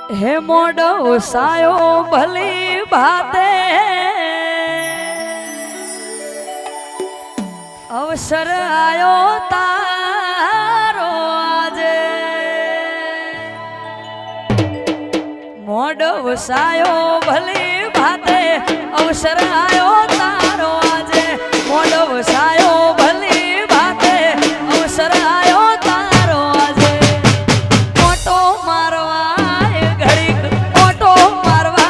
હે મોડો સાયો ભલી ભાતે અવસર આયો તારો આજે મોડો સાયો ભલી ભાતે અવસર આયો તારો આજે મોડો સાયો ભલી ભાતે અવસર આયો તારો આજે મોટો મારવા ઘડીક મોટો મારવા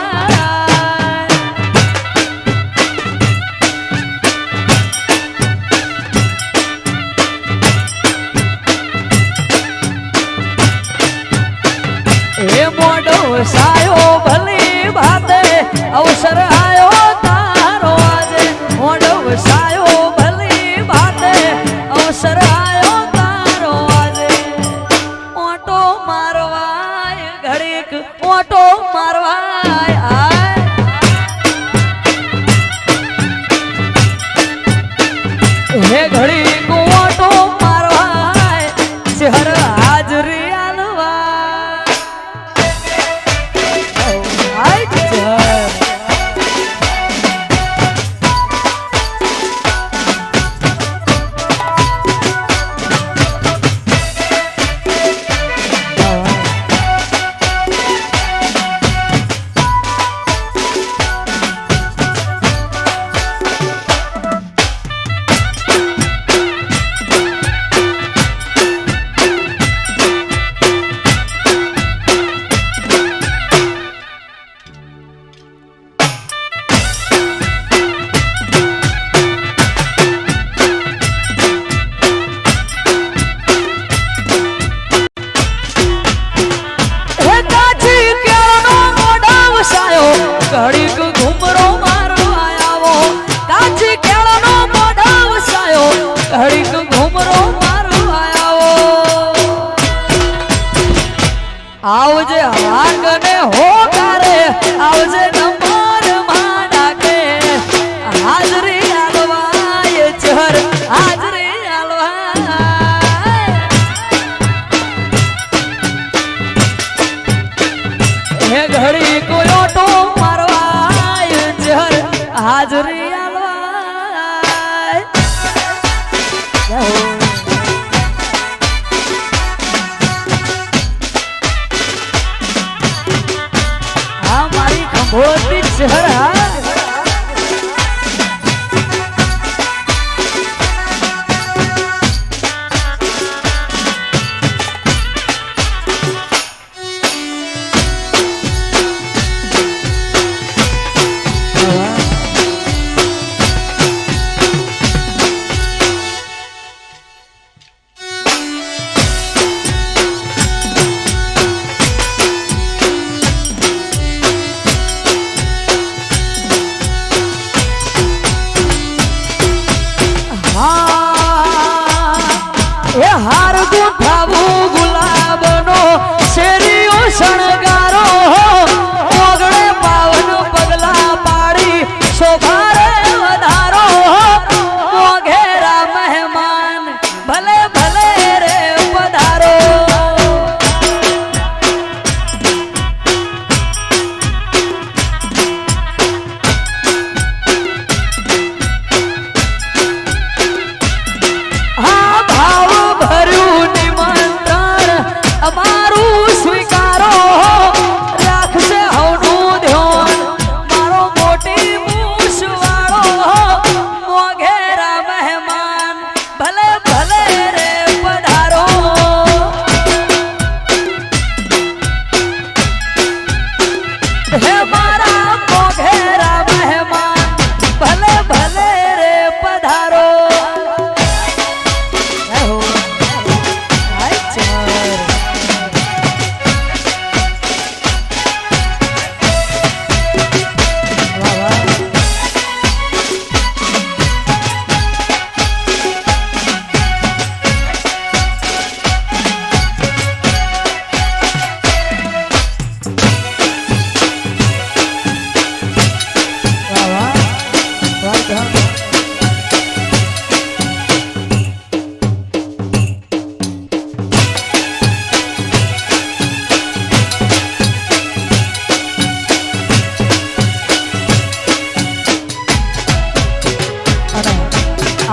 એ મોડો સાયો ભલી ભાતે અવસર આયો તારો આજે મોડો સાયો ભલી ભાતે અવસર આયો તારો આજે ઓટો મારવાય ઘડીક ઓટો મારવાય આય હે ઘડીક ઓટો મારવાય શહેર હાજરી આલવા ઘડીક ઘુમરો મારવા આવો કાચી કેળનો મોઢા વસાયો ઘડીક ઘુમરો મારવા આવો આવજે હાગને હોકારે આવજે નંબર માંડાકે હાજરી આલવાય ચહર હાજરી આલવાય હે ઘડી કોયોટો હાજરી આલવાય હા મારી ખંભોતી શહેર હા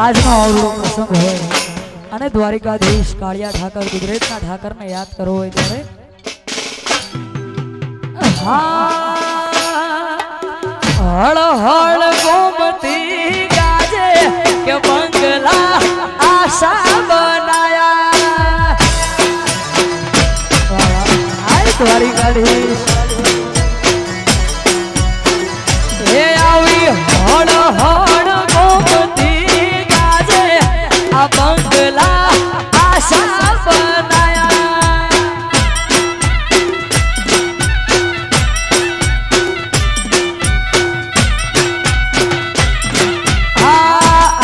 આજનો આવડો પ્રસંગ હોય અને દ્વારિકાધીશ કાળિયા ઠાકર ગુજરાતના ઠાકરને યાદ કરવો હોય ત્યારે હળ હળ ગોમતી ગાજે કે બંગલા આશા બનાયા આય દ્વારિકાધીશ એ આવી હળ હળ ગોમતી ગાજે આ બંગલા આશા બનાયા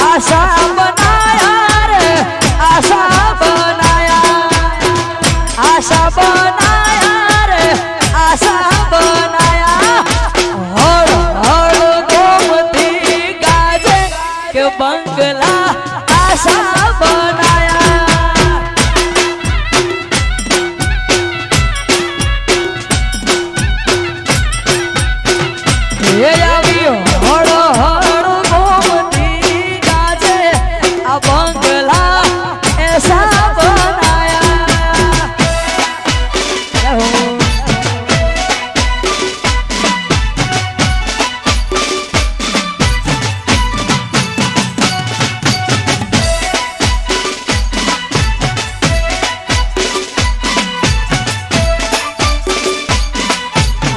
આશા બનાયા રે આશા બનાયા આશા બનાયા રે આશા બનાયા હળ હળ ગોમતી ગાજે કે બંગલા આશા બનાયા એ આવી હળ હળ ગોમતી ગાજે આ બંગલા એસા બનાયા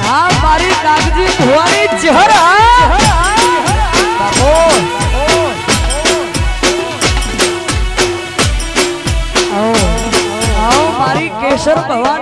આ મારી કાગજી ભુવાની ચહેરા બાપો આવો મારી કેસર ભવાની